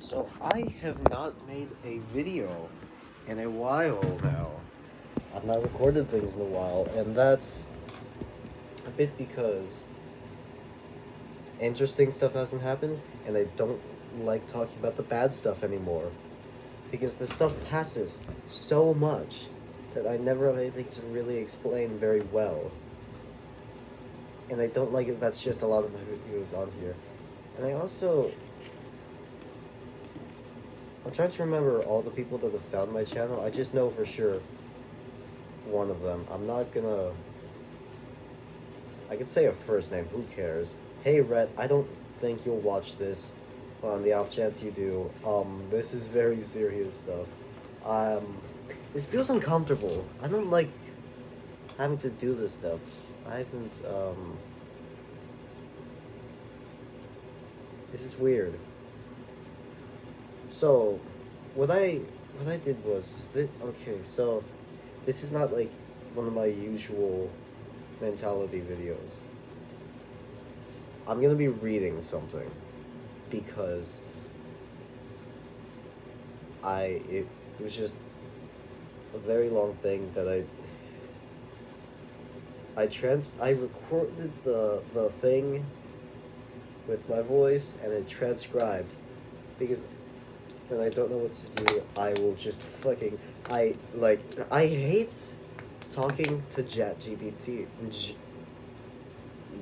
So I have not made a video in a while now. I've not recorded things in a while, and that's a bit because interesting stuff hasn't happened, and I don't like talking about the bad stuff anymore. Because the stuff passes so much that I never have anything to really explain very well. And I don't like it, that's just a lot of my videos on here. And I'm trying to remember all the people that have found my channel. I just know for sure one of them. I'm not gonna... I could say a first name, who cares? Hey, Rhett, I don't think you'll watch this. On the off chance you do, this is very serious stuff. This feels uncomfortable. I don't like having to do this stuff. I haven't, This is weird. So, what I did was, okay, so, this is not like one of my usual mentality videos. I'm gonna be reading something because it was just a very long thing that I recorded the thing with my voice and it transcribed because when I don't know what to do, I will just I hate talking to ChatGPT.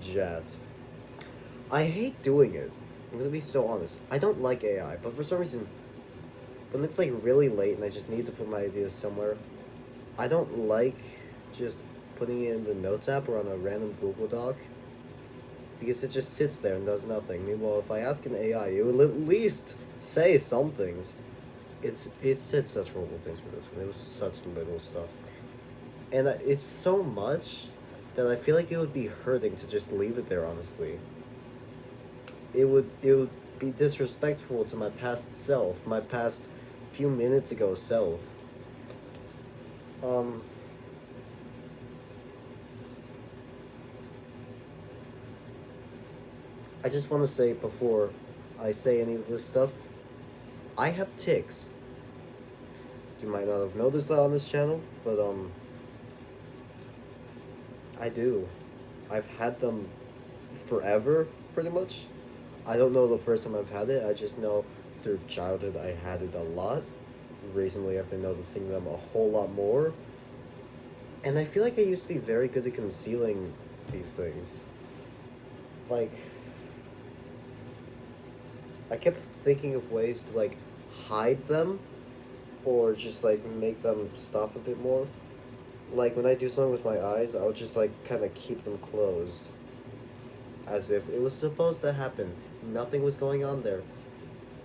Chat. I hate doing it. I'm gonna be so honest. I don't like AI, but for some reason, when it's like really late and I just need to put my ideas somewhere, I don't like just putting it in the Notes app or on a random Google Doc because it just sits there and does nothing. Meanwhile, if I ask an AI, it will at least say some things. It said such horrible things for this one. It was such little stuff, and it's so much that I feel like it would be hurting to just leave it there. Honestly, it would be disrespectful to my past self, my past few minutes ago self. Um, I just want to say before I say any of this stuff, I have tics. You might not have noticed that on this channel, but I do. I've had them forever, pretty much. I don't know the first time I've had it, I just know through childhood I had it a lot. Recently I've been noticing them a whole lot more. And I feel like I used to be very good at concealing these things. Like, I kept thinking of ways to, like, hide them, or just, like, make them stop a bit more. Like, when I do something with my eyes, I'll just, like, kind of keep them closed. As if it was supposed to happen. Nothing was going on there.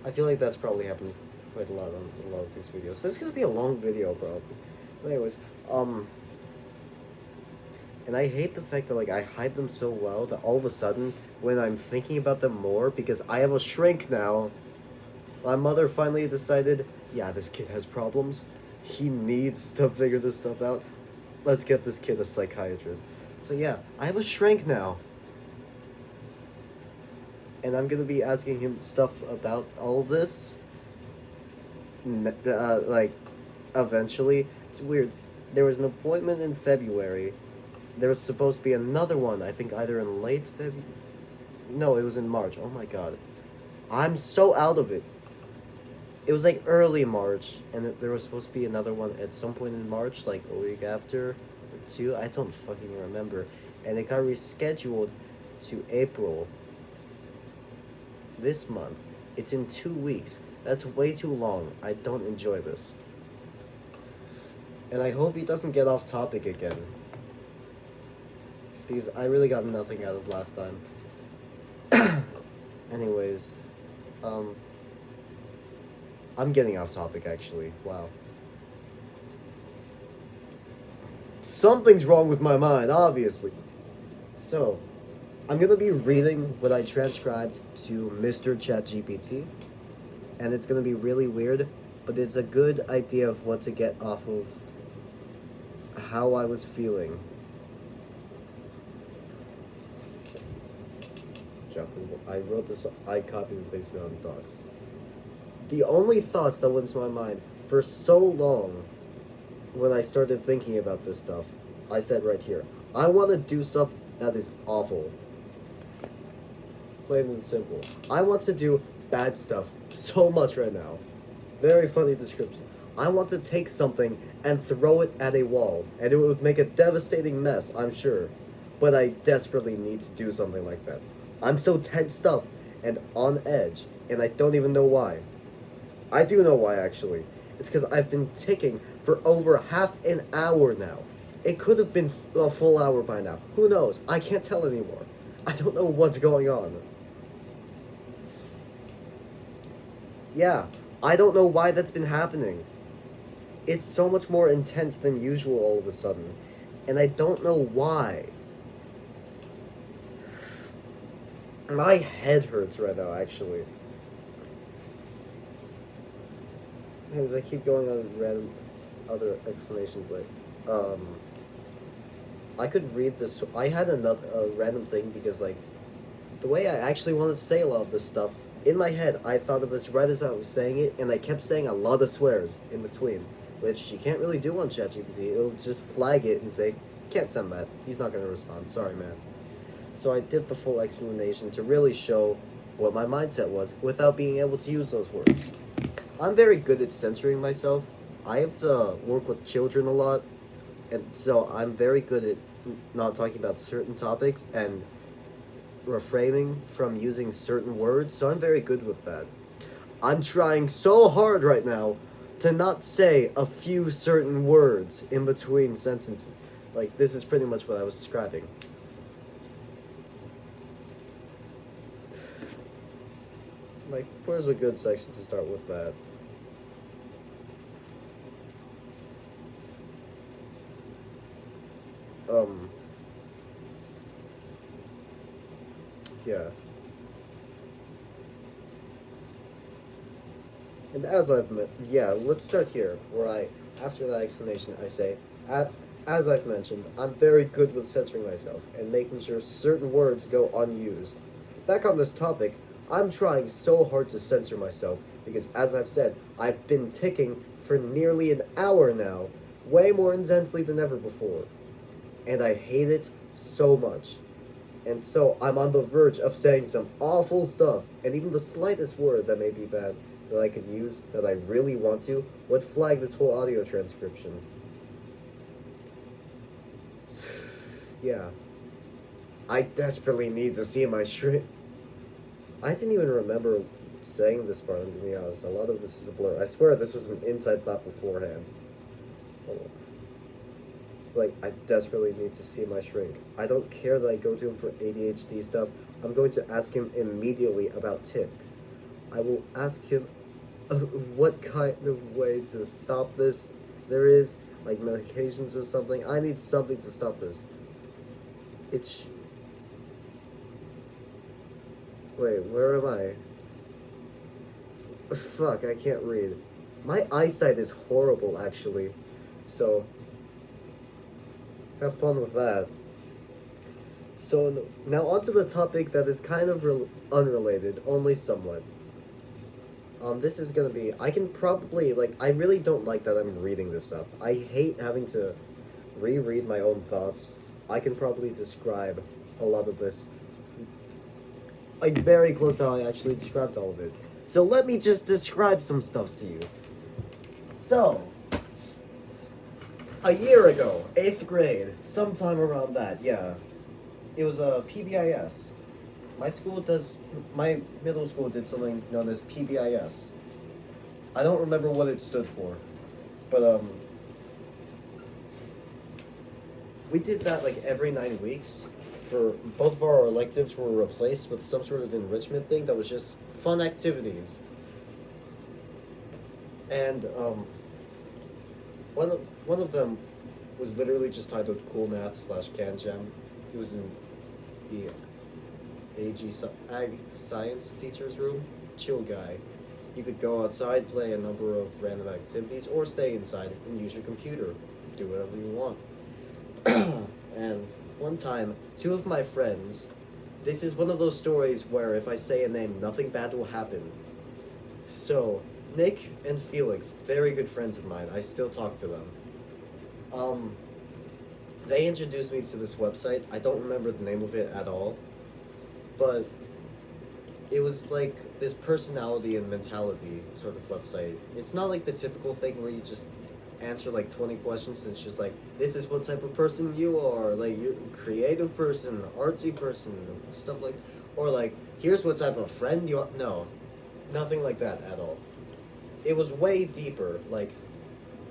I feel like that's probably happened quite a lot on a lot of these videos. This is gonna be a long video, bro. Anyways, and I hate the fact that, like, I hide them so well that all of a sudden, when I'm thinking about them more, because I have a shrink now, my mother finally decided, yeah, this kid has problems. He needs to figure this stuff out. Let's get this kid a psychiatrist. So yeah, I have a shrink now. And I'm gonna be asking him stuff about all of this. Like, eventually. It's weird. There was an appointment in February. There was supposed to be another one, I think either in late February. No, it was in March. Oh my god. I'm so out of it. It was like early March, and there was supposed to be another one at some point in March, like a week after, or two. I don't fucking remember. And it got rescheduled to April. This month. It's in 2 weeks. That's way too long. I don't enjoy this. And I hope he doesn't get off topic again. Because I really got nothing out of last time. Anyways, I'm getting off topic actually. Wow. Something's wrong with my mind, obviously. So, I'm gonna be reading what I transcribed to Mr. ChatGPT, and it's gonna be really weird, but it's a good idea of what to get off of how I was feeling. I wrote this, I copied and pasted it on docs. The only thoughts that went to my mind for so long when I started thinking about this stuff, I said right here, I want to do stuff that is awful. Plain and simple. I want to do bad stuff so much right now. Very funny description. I want to take something and throw it at a wall, and it would make a devastating mess, I'm sure. But I desperately need to do something like that. I'm so tensed up and on edge, and I don't even know why. I do know why, actually. It's because I've been ticking for over half an hour now. It could have been a full hour by now. Who knows? I can't tell anymore. I don't know what's going on. Yeah, I don't know why that's been happening. It's so much more intense than usual all of a sudden. And I don't know why. My head hurts right now, actually. Anyways, I keep going on random other explanations, like, I could read this. I had another random thing because, like, the way I actually wanted to say a lot of this stuff, in my head, I thought of this right as I was saying it, and I kept saying a lot of swears in between, which you can't really do on ChatGPT. It'll just flag it and say, can't send that. He's not going to respond. Sorry, man. So I did the full explanation to really show what my mindset was without being able to use those words. I'm very good at censoring myself. I have to work with children a lot, and so I'm very good at not talking about certain topics and refraining from using certain words, so I'm very good with that. I'm trying so hard right now to not say a few certain words in between sentences. Like, this is pretty much what I was describing. Like, where's a good section to start with that? Yeah. And as I've yeah, let's start here, where after that explanation, I say, as I've mentioned, I'm very good with censoring myself and making sure certain words go unused. Back on this topic, I'm trying so hard to censor myself because, as I've said, I've been ticking for nearly an hour now, way more intensely than ever before. And I hate it so much. And so I'm on the verge of saying some awful stuff, and even the slightest word that may be bad that I could use, that I really want to, would flag this whole audio transcription. Yeah. I desperately need to see my shrink. I didn't even remember saying this part, to be honest. A lot of this is a blur. I swear this was an inside thought beforehand. Hold on. It's like, I desperately need to see my shrink. I don't care that I go to him for ADHD stuff. I'm going to ask him immediately about tics. I will ask him what kind of way to stop this there is, like medications or something. I need something to stop this. It's... Wait, where am I? Fuck, I can't read. My eyesight is horrible, actually. So, have fun with that. So, now onto the topic that is kind of unrelated, only somewhat. This is gonna be, I can probably, like, I really don't like that I'm reading this stuff. I hate having to reread my own thoughts. I can probably describe a lot of this, like, very close to how I actually described all of it. So let me just describe some stuff to you. So, a year ago, 8th grade, sometime around that, yeah. It was a PBIS. My middle school did something known as PBIS. I don't remember what it stood for, but, we did that, like, every 9 weeks. For both of our electives were replaced with some sort of enrichment thing that was just fun activities. And, one of them was literally just titled Cool Math / Can Gem. It was in the Ag Science teacher's room. Chill guy. You could go outside, play a number of random activities, or stay inside and use your computer. Do whatever you want. And one time, 2 of my friends, this is one of those stories where if I say a name, nothing bad will happen. So, Nick and Felix, very good friends of mine. I still talk to them. Um, they introduced me to this website. I don't remember the name of it at all, but it was like this personality and mentality sort of website. It's not like the typical thing where you just answer like 20 questions and it's just like, this is what type of person you are, like you're a creative person, artsy person, stuff like, or like, here's what type of friend you are. No, nothing like that at all. It was way deeper, like,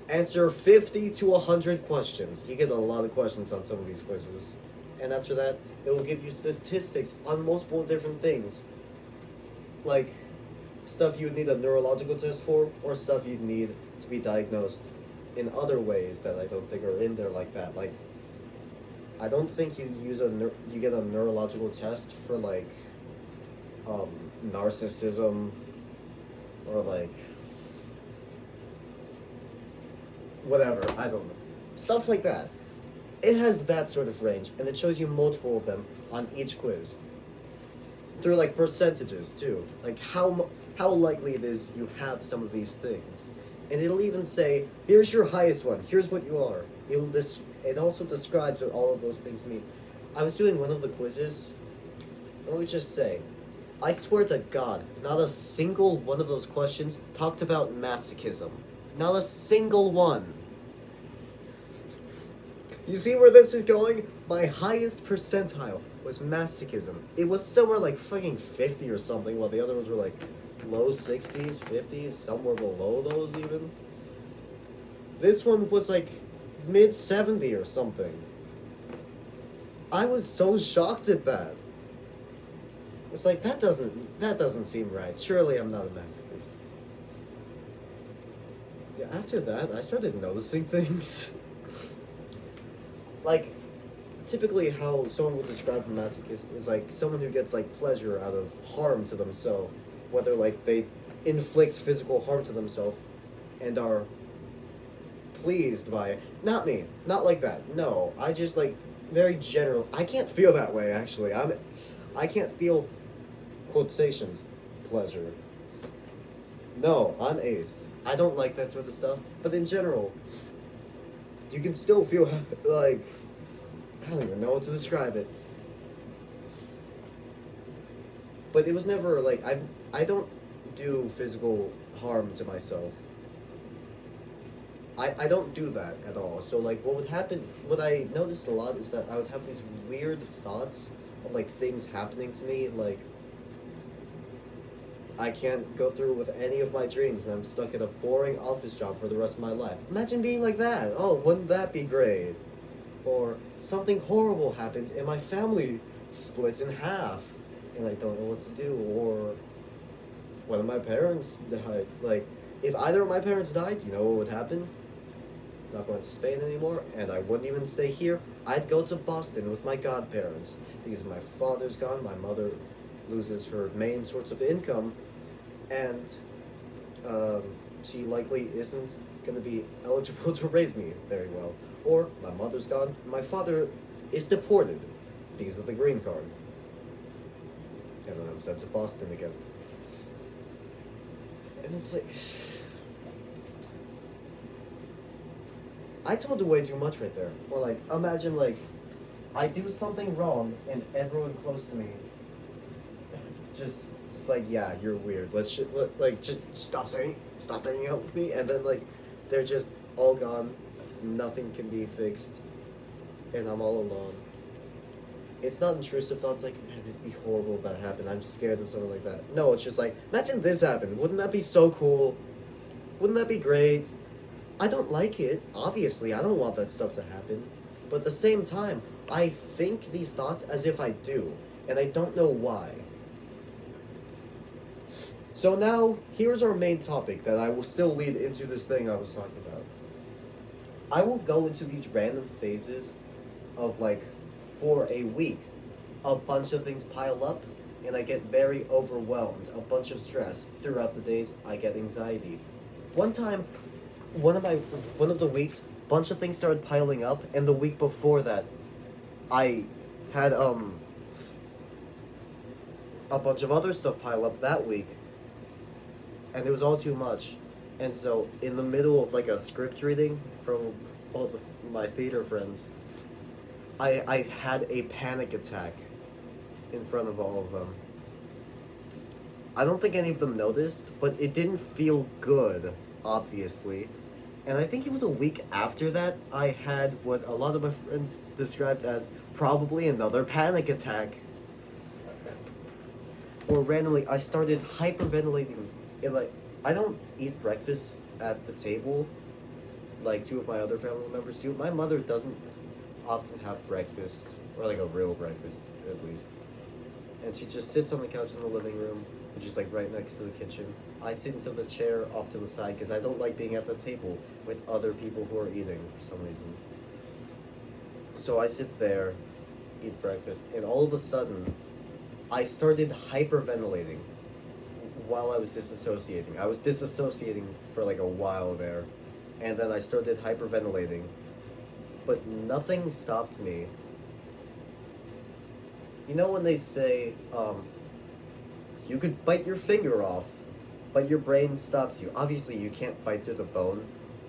answer 50 to 100 questions. You get a lot of questions on some of these quizzes. And after that, it will give you statistics on multiple different things. Like, stuff you'd need a neurological test for, or stuff you'd need to be diagnosed in other ways that I don't think are in there like that. Like, I don't think you use you get a neurological test for like narcissism or like whatever, I don't know. Stuff like that. It has that sort of range, and it shows you multiple of them on each quiz. Through like percentages too, like how likely it is you have some of these things, and it'll even say, here's your highest one, here's what you are. It also describes what all of those things mean. I was doing one of the quizzes. Let me just say, I swear to God, not a single one of those questions talked about masochism. Not a single one. You see where this is going? My highest percentile was masochism. It was somewhere like fucking 50 or something, while the other ones were like low 60s, 50s, somewhere below those even. This one was like mid 70 or something. I was so shocked at that. It's like, that doesn't seem right. Surely I'm not a masochist. Yeah, after that, I started noticing things. Like, typically how someone would describe a masochist is like someone who gets like pleasure out of harm to themselves, whether like they inflict physical harm to themselves and are pleased by it. Not me, not like that. No, I just like very general. I can't feel that way actually. I can't feel quotations pleasure. No, I'm ace. I don't like that sort of stuff. But in general, you can still feel like, I don't even know what to describe it. But it was never like, I don't do physical harm to myself. I don't do that at all. So like what would happen, what I noticed a lot is that I would have these weird thoughts of like things happening to me, like I can't go through with any of my dreams and I'm stuck at a boring office job for the rest of my life. Imagine being like that. Oh, wouldn't that be great? Or something horrible happens and my family splits in half and I don't know what to do. Or one of my parents died. Like, if either of my parents died, you know what would happen? Not going to Spain anymore, and I wouldn't even stay here. I'd go to Boston with my godparents because my father's gone, my mother loses her main source of income, and she likely isn't going to be eligible to raise me very well. Or my mother's gone, my father is deported because of the green card, and then I'm sent to Boston again. And it's like, I told you way too much right there. Or like, imagine like, I do something wrong and everyone close to me just, it's like, yeah, you're weird. Let's just stop hanging out with me. And then like, they're just all gone. Nothing can be fixed. And I'm all alone. It's not intrusive thoughts like, man, it'd be horrible if that happened. I'm scared of something like that. No, it's just like, imagine this happened. Wouldn't that be so cool? Wouldn't that be great? I don't like it, obviously. I don't want that stuff to happen. But at the same time, I think these thoughts as if I do. And I don't know why. So now, here's our main topic that I will still lead into this thing I was talking about. I will go into these random phases of like, for a week, a bunch of things pile up, and I get very overwhelmed. A bunch of stress. Throughout the days, I get anxiety. One time, one of the weeks, a bunch of things started piling up, and the week before that, I had a bunch of other stuff pile up that week. and it was all too much. And so, in the middle of like a script reading from my theater friends, I had a panic attack in front of all of them. I don't think any of them noticed, but it didn't feel good, obviously. And I think it was a week after that I had what a lot of my friends described as probably another panic attack. Or randomly, I started hyperventilating. Like, I don't eat breakfast at the table like two of my other family members do. My mother doesn't often have breakfast, or like a real breakfast, at least. And she just sits on the couch in the living room, which is like right next to the kitchen. I sit into the chair off to the side because I don't like being at the table with other people who are eating for some reason. So I sit there, eat breakfast, and all of a sudden, I started hyperventilating while I was disassociating. I was disassociating for like a while there, and then I started hyperventilating, but nothing stopped me. You know when they say, you could bite your finger off, but your brain stops you. Obviously, you can't bite through the bone,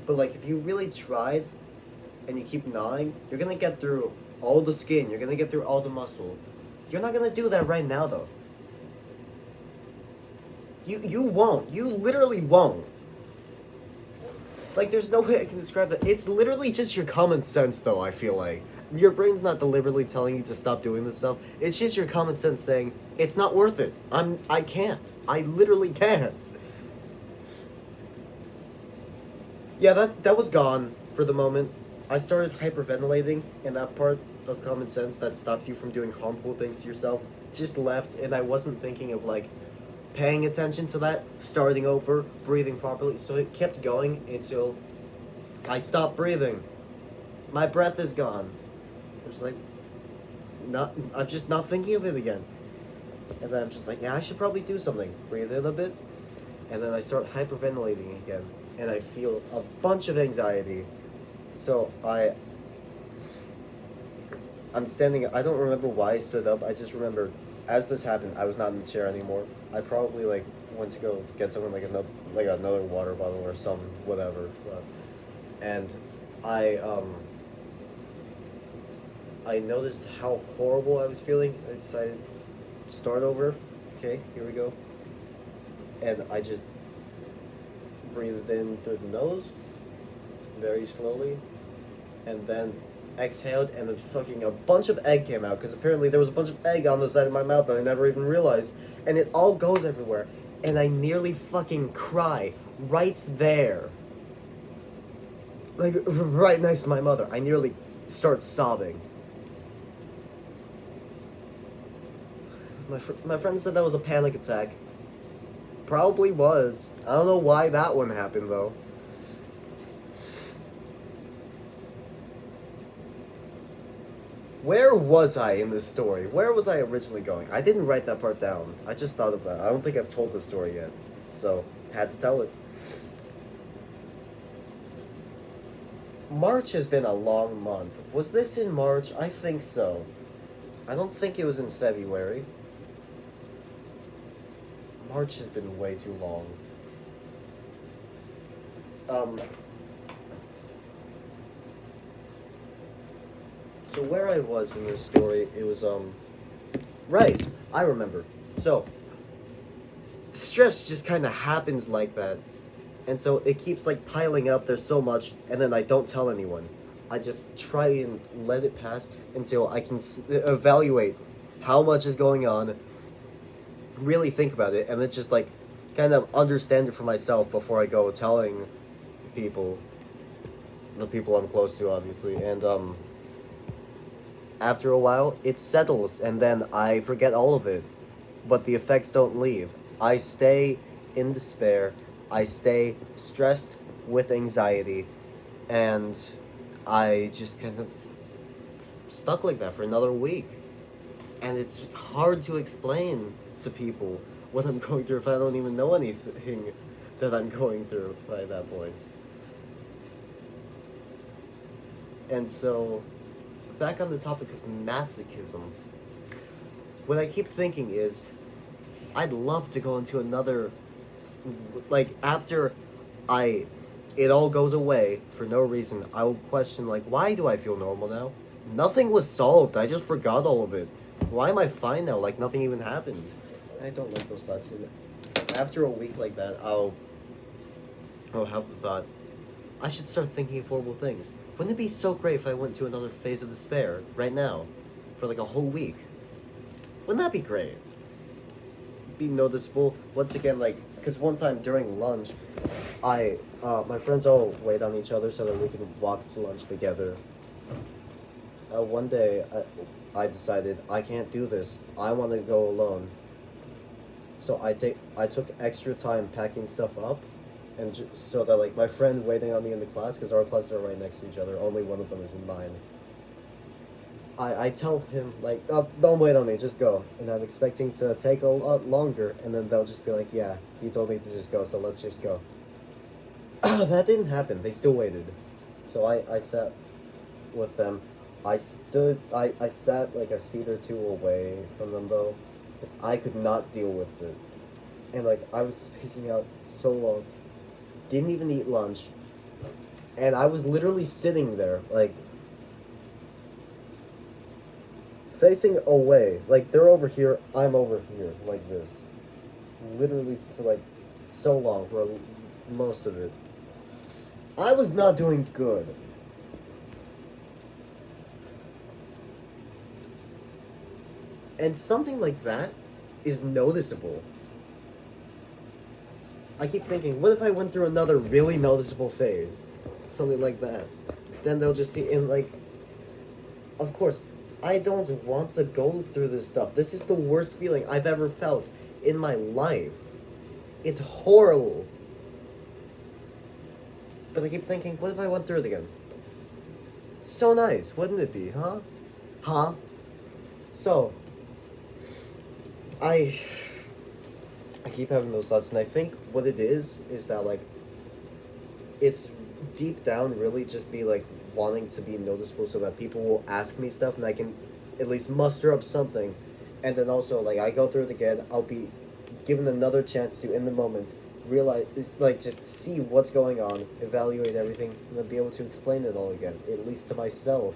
but like if you really tried and you keep gnawing, you're gonna get through all the skin, you're gonna get through all the muscle. You're not gonna do that right now, though. You won't. You literally won't. Like, there's no way I can describe that. It's literally just your common sense, though, I feel like. Your brain's not deliberately telling you to stop doing this stuff. It's just your common sense saying, it's not worth it. I can't. I literally can't. Yeah, that was gone for the moment. I started hyperventilating, and that part of common sense that stops you from doing harmful things to yourself just left, and I wasn't thinking of, like, paying attention to that, starting over, breathing properly. So it kept going until I stopped breathing. My breath is gone. I'm just like, I'm just not thinking of it again. And then I'm just like, yeah, I should probably do something. Breathe in a bit. And then I start hyperventilating again. And I feel a bunch of anxiety. So I'm standing, I don't remember why I stood up. I just remember as this happened, I was not in the chair anymore. I probably like went to go get someone like another water bottle or some whatever, and I noticed how horrible I was feeling. I decided start over. Okay, here we go. And I just breathed in through the nose, very slowly, and then exhaled, and then fucking a bunch of egg came out, because apparently there was a bunch of egg on the side of my mouth that I never even realized, and it all goes everywhere, and I nearly fucking cry right there. Like, right next to my mother. I nearly start sobbing. My friend said that was a panic attack. Probably was. I don't know why that one happened, though. Where was I in this story? Where was I originally going? I didn't write that part down. I just thought of that. I don't think I've told this story yet. So, had to tell it. March has been a long month. Was this in March? I think so. I don't think it was in February. March has been way too long. So where I was in this story, it was, right, I remember. So, stress just kind of happens like that. And so it keeps, like, piling up, there's so much, and then I don't tell anyone. I just try and let it pass until I can evaluate how much is going on, really think about it, and then just, like, kind of understand it for myself before I go telling people, the people I'm close to, obviously, and, after a while, it settles, and then I forget all of it. But the effects don't leave. I stay in despair. I stay stressed with anxiety. And I just kind of stuck like that for another week. And it's hard to explain to people what I'm going through if I don't even know anything that I'm going through by that point. And so, back on the topic of masochism, what I keep thinking is, I'd love to go into another like after I it all goes away for no reason, I will question like why do I feel normal now? Nothing was solved. I just forgot all of it. Why am I fine now? Like nothing even happened. I don't like those thoughts. And after a week like that, I'll have the thought I should start thinking of horrible things. Wouldn't it be so great if I went to another phase of despair right now for like a whole week? Wouldn't that be great? Be noticeable once again, like because one time during lunch, my friends all wait on each other so that we can walk to lunch together. One day, I decided I can't do this. I want to go alone. So I took extra time packing stuff up, and so that like my friend waiting on me in the class because our classes are right next to each other. Only one of them is in mine. I tell him like, oh, don't wait on me, just go. And I'm expecting to take a lot longer, and then they'll just be like, yeah, he told me to just go, so let's just go. That didn't happen. They still waited. So I sat with them. I sat like a seat or two away from them though, because I could not deal with it. And like I was spacing out so long. Didn't even eat lunch. And I was literally sitting there, like facing away. Like they're over here, I'm over here, like this. Literally for like so long, for most of it. I was not doing good. And something like that is noticeable. I keep thinking, what if I went through another really noticeable phase? Something like that. Then they'll just see, and like, of course, I don't want to go through this stuff. This is the worst feeling I've ever felt in my life. It's horrible. But I keep thinking, what if I went through it again? It's so nice, wouldn't it be, huh? Huh? So, I keep having those thoughts, and I think what it is that like it's deep down really just be like wanting to be noticeable so that people will ask me stuff and I can at least muster up something, and then also like I go through it again, I'll be given another chance to in the moment realize like just see what's going on, evaluate everything, and then be able to explain it all again, at least to myself.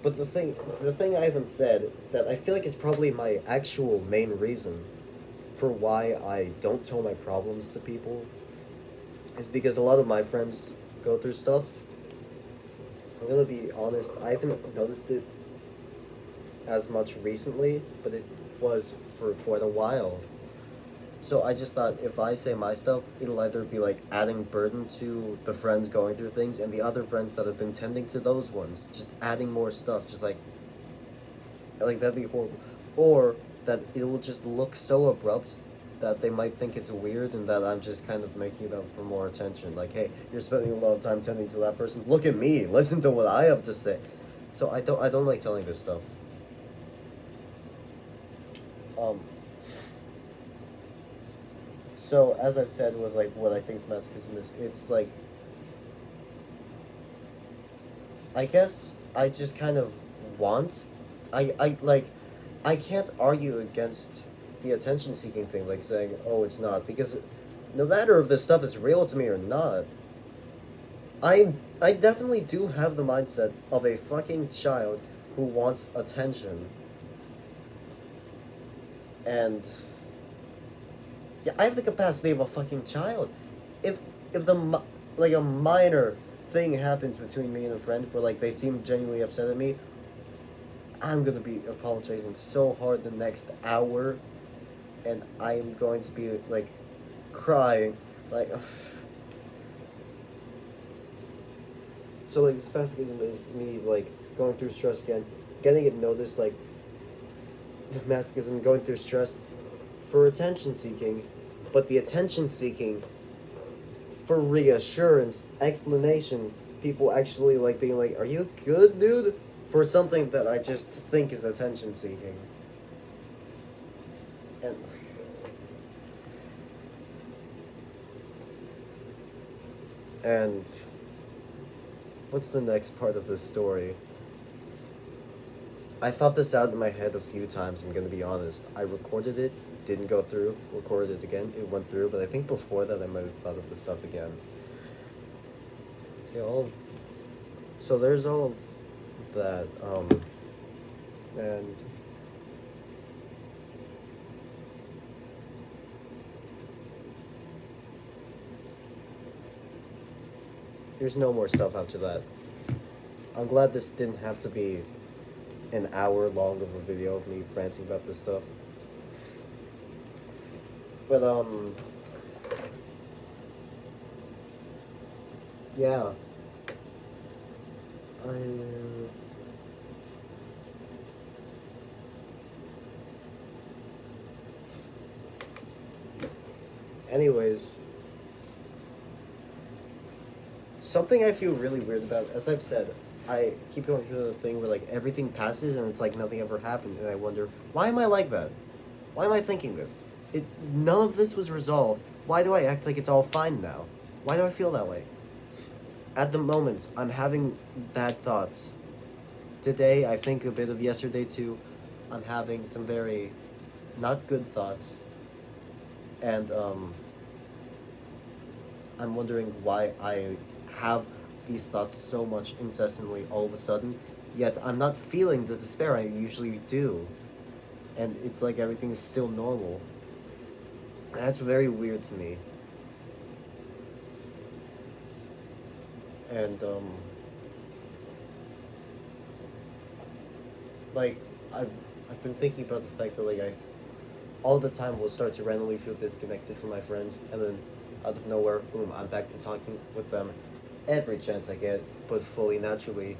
But the thing I haven't said that I feel like is probably my actual main reason for why I don't tell my problems to people is because a lot of my friends go through stuff. I'm gonna be honest, I haven't noticed it as much recently, but it was for quite a while. So I just thought if I say my stuff, it'll either be like adding burden to the friends going through things and the other friends that have been tending to those ones, just adding more stuff, just like that'd be horrible. Or that it will just look so abrupt that they might think it's weird and that I'm just kind of making it up for more attention. Like, hey, you're spending a lot of time tending to that person. Look at me. Listen to what I have to say. So I don't like telling this stuff. Um so as I've said with like what I think masochism is, it's like I guess I just kind of want I like I can't argue against the attention seeking thing, like saying, oh, it's not, because no matter if this stuff is real to me or not, I definitely do have the mindset of a fucking child who wants attention. And yeah, I have the capacity of a fucking child. If like a minor thing happens between me and a friend where like they seem genuinely upset at me, I'm gonna be apologizing so hard the next hour, and I'm going to be like crying, like. So like spastichism is me like going through stress again, getting it noticed, like masochism, going through stress for attention seeking, but the attention seeking for reassurance, explanation, people actually like being like, "Are you good, dude?" For something that I just think is attention seeking. And and what's the next part of this story? I thought this out in my head a few times, I'm gonna be honest. I recorded it, didn't go through, recorded it again, it went through, but I think before that I might have thought of the stuff again. Yeah, so there's all of that, and there's no more stuff after that. I'm glad this didn't have to be an hour long of a video of me ranting about this stuff. But yeah. I anyways, something I feel really weird about, as I've said, I keep going through the thing where like everything passes and it's like nothing ever happened, and I wonder, why am I like that? Why am I thinking this? None of this was resolved. Why do I act like it's all fine now? Why do I feel that way? At the moment, I'm having bad thoughts. Today, I think a bit of yesterday too. I'm having some very not good thoughts. And I'm wondering why I have these thoughts so much incessantly all of a sudden, yet I'm not feeling the despair I usually do. And it's like everything is still normal. And that's very weird to me. And like I've been thinking about the fact that like I all the time will start to randomly feel disconnected from my friends, and then out of nowhere, boom, I'm back to talking with them every chance I get, but fully naturally.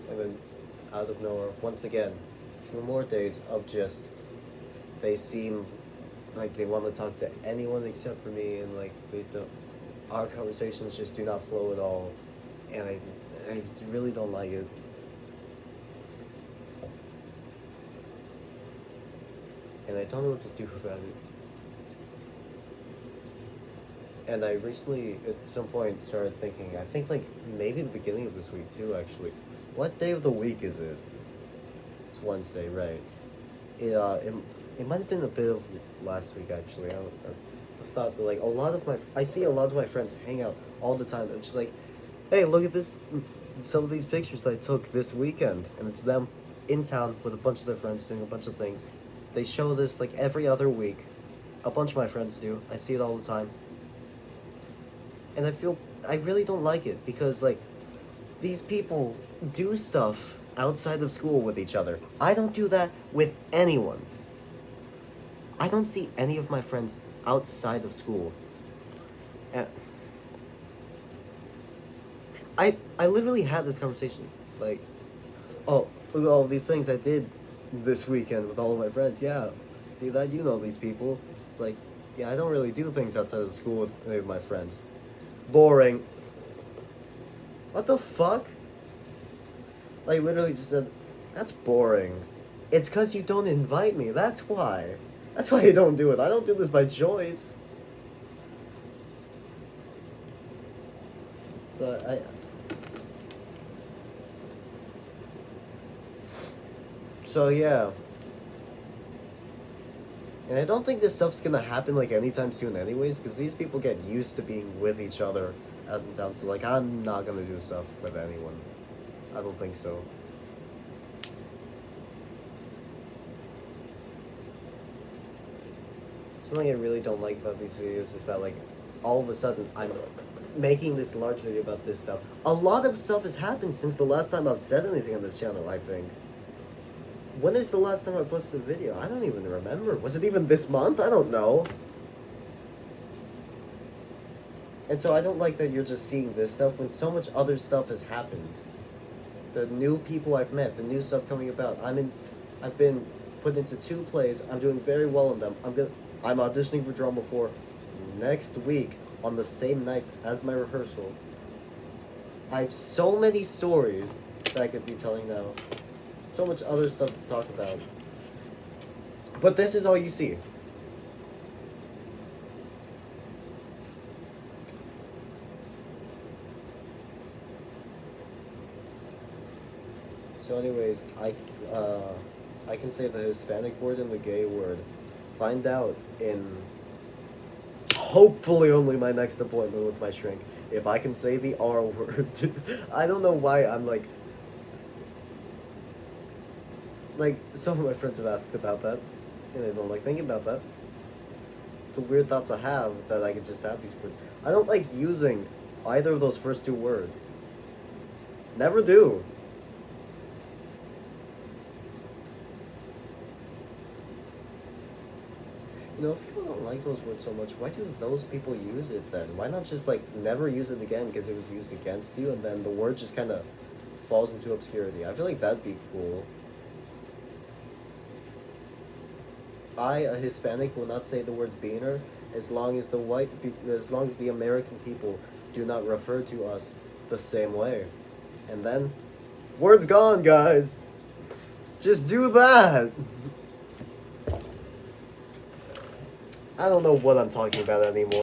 And then out of nowhere, once again, a few more days of just they seem like they want to talk to anyone except for me, and like they don't. Our conversations just do not flow at all, and I really don't like it. And I don't know what to do about it. And I recently, at some point, started thinking, I think like maybe the beginning of this week too, actually. What day of the week is it? It's Wednesday, right? It might have been a bit of last week, actually. I thought that like I see a lot of my friends hang out all the time. They're just like, hey, look at this, some of these pictures that I took this weekend. And it's them in town with a bunch of their friends doing a bunch of things. They show this like every other week. A bunch of my friends do. I see it all the time. And I really don't like it because like these people do stuff outside of school with each other. I don't do that with anyone. I don't see any of my friends outside of school. And I literally had this conversation like, oh, look at all these things I did this weekend with all of my friends. Yeah, see that, you know, these people. It's like, yeah, I don't really do things outside of school with my friends. Boring. What the fuck? Like, literally just said, that's boring. It's because you don't invite me. That's why. That's why you don't do it. I don't do this by choice. So So yeah. And I don't think this stuff's gonna happen like anytime soon anyways, because these people get used to being with each other out in town, so like I'm not gonna do stuff with anyone. I don't think so. Something I really don't like about these videos is that like all of a sudden I'm making this large video about this stuff. A lot of stuff has happened since the last time I've said anything on this channel, I think. When is the last time I posted a video? I don't even remember. Was it even this month? I don't know. And so I don't like that you're just seeing this stuff when so much other stuff has happened. The new people I've met, the new stuff coming about. I've been put into 2 plays. I'm doing very well in them. I'm auditioning for Drama 4 next week on the same nights as my rehearsal. I have so many stories that I could be telling now. So much other stuff to talk about. But this is all you see. So anyways, I can say the Hispanic word and the gay word. Find out in hopefully only my next appointment with my shrink. If I can say the R word. I don't know why I'm like some of my friends have asked about that, and they don't like thinking about that. It's a weird thought to have that I could just have these words. I don't like using either of those first two words. Never do. You know, if people don't like those words so much, why do those people use it then? Why not just like never use it again because it was used against you, and then the word just kind of falls into obscurity? I feel like that'd be cool. I, a Hispanic, will not say the word beaner as long as as long as the American people do not refer to us the same way. And then, word's gone, guys. Just do that. I don't know what I'm talking about anymore.